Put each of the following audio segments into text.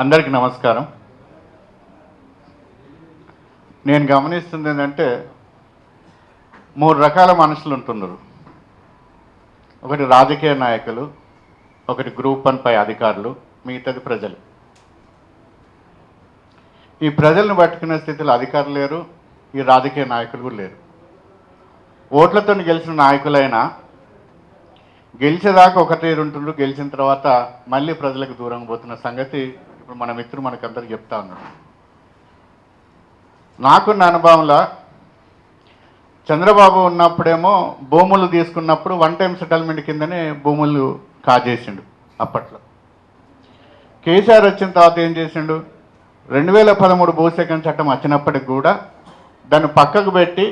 అందరికీ నమస్కారం. నేను గమనిస్తుంది ఏంటంటే 3 రకాల మనుషులు ఉంటున్నారు. ఒకటి రాజకీయ నాయకులు, ఒకటి గ్రూప్ 1 పై అధికారులు, మిగతాది ప్రజలు. ఈ ప్రజలను పట్టుకునే స్థితిలో అధికారులు లేరు, ఈ రాజకీయ నాయకులు కూడా లేరు. ఓట్లతో గెలిచిన నాయకులైనా గెలిచేదాకా ఒక తీరు ఉంటుండ్రు, గెలిచిన తర్వాత మళ్ళీ ప్రజలకు దూరం పోతున్న సంగతి ఇప్పుడు మన మిత్రులు మనకందరికి చెప్తా ఉన్నాడు. నాకున్న అనుభవంలో చంద్రబాబు ఉన్నప్పుడేమో భూములు తీసుకున్నప్పుడు 1 టైం సెటిల్మెంట్ కిందనే భూములు కాజేసిండు. అప్పట్లో కేసీఆర్ వచ్చిన తర్వాత ఏం చేసిండు, 2013 భూసేకరణ చట్టం వచ్చినప్పటికి కూడా దాన్ని పక్కకు పెట్టి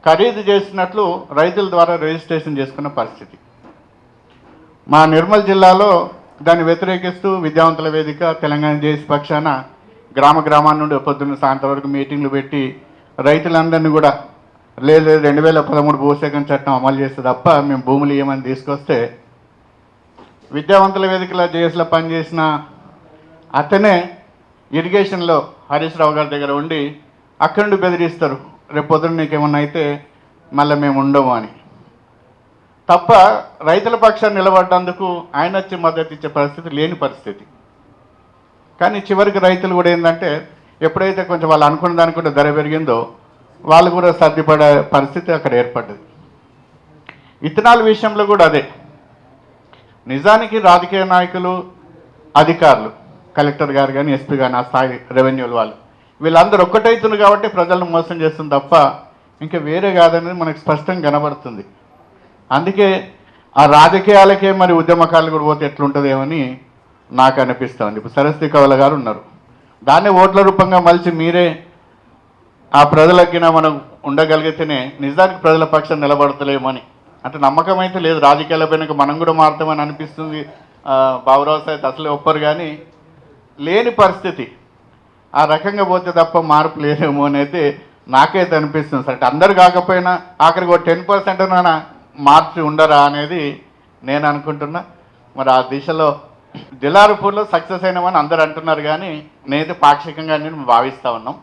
ఖరీదు చేసినట్లు రైతుల ద్వారా రిజిస్ట్రేషన్ చేసుకున్న పరిస్థితి. మా నిర్మల్ జిల్లాలో దాన్ని వ్యతిరేకిస్తూ విద్యావంతుల వేదిక, తెలంగాణ జేఏసీ పక్షాన గ్రామాల నుండి పొద్దున్న సాయంత్రం వరకు మీటింగ్లు పెట్టి రైతులందరినీ కూడా లేదు 2013 భూసేకరణ చట్టం అమలు చేస్తే తప్ప మేము భూములు ఇవ్వమని తీసుకొస్తే విద్యావంతుల వేదికలో జేఏసీలో పనిచేసిన అతనే ఇరిగేషన్లో హరీష్ రావు గారి దగ్గర ఉండి అక్కడి నుండి బెదిరిస్తారు, రేపు పొద్దున్న నీకేమన్నా అయితే మళ్ళీ మేము ఉండము అని. తప్ప రైతుల పక్షాన్ని నిలబడ్డందుకు ఆయన వచ్చి మద్దతు ఇచ్చే పరిస్థితి లేని పరిస్థితి. కానీ చివరికి రైతులు కూడా ఏంటంటే ఎప్పుడైతే కొంచెం వాళ్ళు అనుకున్న దానికి కూడా ధర పెరిగిందో వాళ్ళు కూడా సర్దిపడే పరిస్థితి అక్కడ ఏర్పడ్డది. ఇథనాల్ విషయంలో కూడా అదే. నిజానికి రాజకీయ నాయకులు, అధికారులు, కలెక్టర్ గారు కానీ, ఎస్పీ కానీ, ఆ స్థాయి రెవెన్యూలు వాళ్ళు వీళ్ళందరూ ఒక్కటైతున్నారు కాబట్టి ప్రజలను మోసం చేస్తుంది తప్ప ఇంకా వేరే కాదనేది మనకు స్పష్టంగా కనబడుతుంది. అందుకే ఆ రాజకీయాలకే మరి ఉద్యమకాలు కూడా పోతే ఎట్లుంటుందేమని నాకు అనిపిస్తుంది. ఇప్పుడు సరస్వతి కవల గారు ఉన్నారు, దాన్ని ఓట్ల రూపంగా మలిచి మీరే ఆ ప్రజలకి మనం ఉండగలిగితేనే నిజానికి ప్రజల పక్షం నిలబడతలేమని అంటే నమ్మకం అయితే లేదు. రాజకీయాలపైన మనం కూడా మారుతామని అనిపిస్తుంది. బాబురావు సార్ అసలే ఒప్పరు, కానీ లేని పరిస్థితి. ఆ రకంగా పోతే తప్ప మార్పు లేదేమో అని అయితే నాకైతే అనిపిస్తుంది. సరే అందరు కాకపోయినా ఆఖరికి ఒక 10% మార్చి ఉండరా అనేది నేను అనుకుంటున్నా. మరి ఆ దిశలో దిలారుపూర్లో సక్సెస్ అయినామని అందరు అంటున్నారు, కానీ నేనైతే పాక్షికంగా నేను భావిస్తూ ఉన్నాం.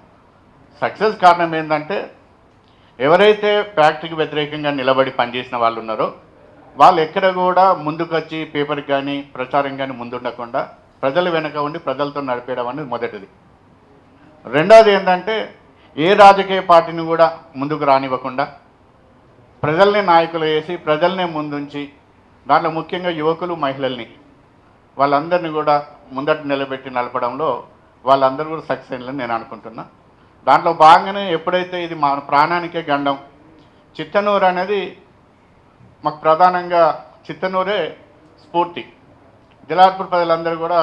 సక్సెస్ కారణం ఏంటంటే ఎవరైతే ఫ్యాక్టరీకి వ్యతిరేకంగా నిలబడి పనిచేసిన వాళ్ళు ఉన్నారో వాళ్ళు ఎక్కడ కూడా ముందుకు వచ్చి పేపర్కి కానీ ప్రచారం కానీ ముందుండకుండా ప్రజల వెనక ఉండి ప్రజలతో నడిపేయడం అనేది మొదటిది. రెండవది ఏంటంటే ఏ రాజకీయ పార్టీని కూడా ముందుకు రానివ్వకుండా ప్రజల్ని నాయకులు వేసి ప్రజల్నే ముందుంచి దాంట్లో ముఖ్యంగా యువకులు, మహిళల్ని వాళ్ళందరినీ కూడా ముందట నిలబెట్టి నడపడంలో వాళ్ళందరూ కూడా సక్సెస్ అయ్యారని నేను అనుకుంటున్నా. దాంట్లో భాగంగానే ఎప్పుడైతే ఇది మా ప్రాణానికే గండం, చిత్తనూరు అనేది మాకు ప్రధానంగా చిత్తనూరే స్ఫూర్తి. దిలార్పూర్ ప్రజలందరూ కూడా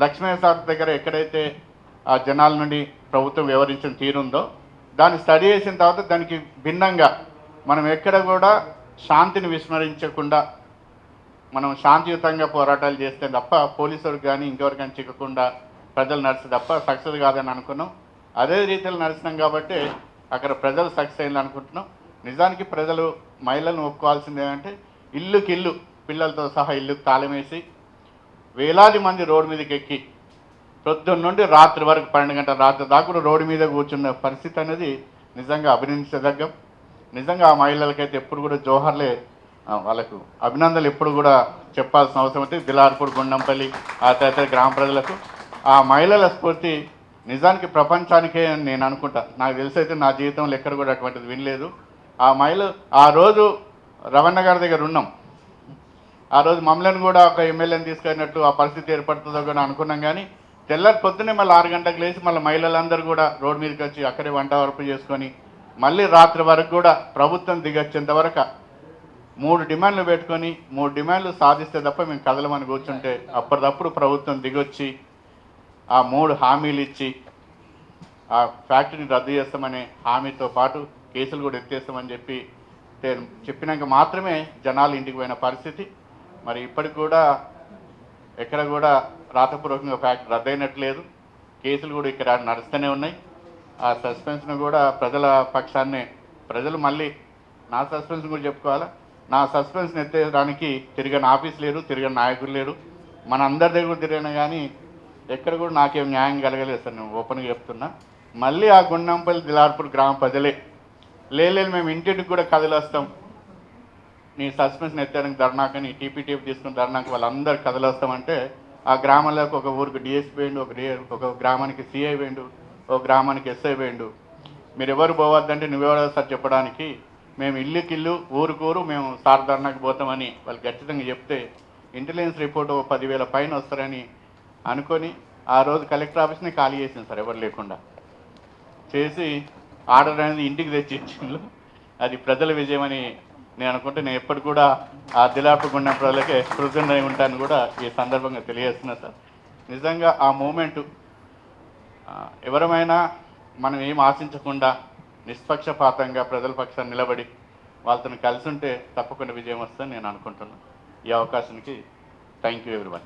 లక్ష్మీ సార్ దగ్గర ఎక్కడైతే ఆ జనాల నుండి ప్రభుత్వం వ్యవహరించిన తీరుందో దాన్ని స్టడీ చేసిన తర్వాత దానికి భిన్నంగా మనం ఎక్కడ కూడా శాంతిని విస్మరించకుండా మనం శాంతియుతంగా పోరాటాలు చేస్తే తప్ప పోలీసులకు కానీ ఇంకెవరికి కానీ చిక్కకుండా ప్రజలు నడిస్తే తప్ప సక్సెస్ కాదని అనుకున్నాం. అదే రీతిలో నడిచినాం కాబట్టి అక్కడ ప్రజలు సక్సెస్ అయ్యింది అనుకుంటున్నాం. నిజానికి ప్రజలు మహిళలను ఒప్పుకోవాల్సింది ఏంటంటే ఇల్లుకి ఇల్లు పిల్లలతో సహా ఇల్లుకి తాళం వేసి వేలాది మంది రోడ్డు మీదకి ఎక్కి పొద్దున్న నుండి రాత్రి వరకు 12 గంటల రాత్రి దాకా కూడా రోడ్డు మీద కూర్చున్న పరిస్థితి అనేది నిజంగా అభినందించదగ్గం. నిజంగా ఆ మహిళలకైతే ఎప్పుడు కూడా జోహర్లే, వాళ్ళకు అభినందనలు ఎప్పుడు కూడా చెప్పాల్సిన అవసరం అయితే దిలార్పూర్, గుండంపల్లి ఆ తదితర గ్రామ ప్రజలకు ఆ మహిళల స్ఫూర్తి నిజానికి ప్రపంచానికే అని నేను అనుకుంటా. నాకు తెలిసైతే నా జీవితంలో ఎక్కడ కూడా అటువంటిది వినలేదు. ఆ మహిళ ఆ రోజు రవణ గారి దగ్గర ఉన్నాం, ఆ రోజు మమ్మల్ని కూడా ఒక ఎమ్మెల్యేని తీసుకెళ్ళినట్టు ఆ పరిస్థితి ఏర్పడుతుందో కూడా అనుకున్నాం. కానీ తెల్లారి పొద్దున్నే మళ్ళీ 6 గంటలకు లేచి మళ్ళీ మహిళలందరూ కూడా రోడ్డు మీదకి వచ్చి అక్కడే వంట వరపు చేసుకొని మళ్ళీ రాత్రి వరకు కూడా ప్రభుత్వం దిగొచ్చేంత వరకు 3 డిమాండ్లు పెట్టుకొని 3 డిమాండ్లు సాధిస్తే తప్ప మేము కదలమని కూర్చుంటే అప్పటిదప్పుడు ప్రభుత్వం దిగొచ్చి ఆ 3 హామీలు ఇచ్చి ఆ ఫ్యాక్టరీని రద్దు చేస్తామనే హామీతో పాటు కేసులు కూడా ఎత్తేస్తామని చెప్పినాక మాత్రమే జనాలు ఇంటికి పోయిన పరిస్థితి. మరి ఇప్పటికి కూడా ఎక్కడ కూడా రాతపూర్వకంగా ఫ్యాక్టరీ రద్దయినట్లేదు, కేసులు కూడా ఇక్కడ నడుస్తూనే ఉన్నాయి. ఆ సస్పెన్షన్ కూడా ప్రజల పక్షాన్నే ప్రజలు మళ్ళీ నా సస్పెన్షన్ కూడా చెప్పుకోవాలా, నా సస్పెన్షన్ ఎత్తేయడానికి తిరిగిన ఆఫీస్ లేరు, తిరిగిన నాయకులు లేరు, మన అందరి దగ్గర తిరిగినా కానీ ఎక్కడ కూడా నాకేం న్యాయం కలగలేదు సార్, నేను ఓపెన్గా చెప్తున్నా. మళ్ళీ ఆ గుండంపల్లి దిలార్పూర్ గ్రామ ప్రజలే లేదు మేము ఇంటింటికి కూడా కదిలేస్తాం, నీ సస్పెన్షన్ ఎత్తడానికి ధర్నాకని టీపీటీఎఫ్ తీసుకుని ధర్నాకి వాళ్ళందరూ కదిలేస్తామంటే ఆ గ్రామంలోకి ఒక ఊరికి డిఎస్పీ వేయండు, ఒక గ్రామానికి సిఐ వేయండు, ఒక గ్రామానికి ఎస్ఐ వేయండు. మీరు ఎవరు పోవద్దంటే నువ్వెవరో సార్ చెప్పడానికి, మేము ఇల్లుకిల్లు ఊరుకూరు మేము సార్ ధర్నాకి పోతామని వాళ్ళు ఖచ్చితంగా చెప్తే ఇంటెలిజెన్స్ రిపోర్ట్ 10,000 పైన వస్తారని అనుకొని ఆ రోజు కలెక్టర్ ఆఫీస్ని ఖాళీ చేసింది సార్, ఎవరు లేకుండా చేసి ఆర్డర్ అనేది ఇంటికి తెచ్చి ఇచ్చిండ్రు. అది ప్రజల విజయం అని నేను అనుకుంటే, నేను ఎప్పటికి కూడా ఆ దిలార్పూర్ గుండం ప్రజలకే కృతజ్ఞుడై ఉంటాను కూడా ఈ సందర్భంగా తెలియజేస్తున్నా సార్. నిజంగా ఆ మూమెంటు ఎవరమైనా మనం ఏం ఆశించకుండా నిష్పక్షపాతంగా ప్రజల పక్షాన్ని నిలబడి వాళ్ళతో కలిసి ఉంటే తప్పకుండా విజయం వస్తుందని నేను అనుకుంటున్నాను. ఈ అవకాశానికి థ్యాంక్ యూ ఎవ్రీవన్.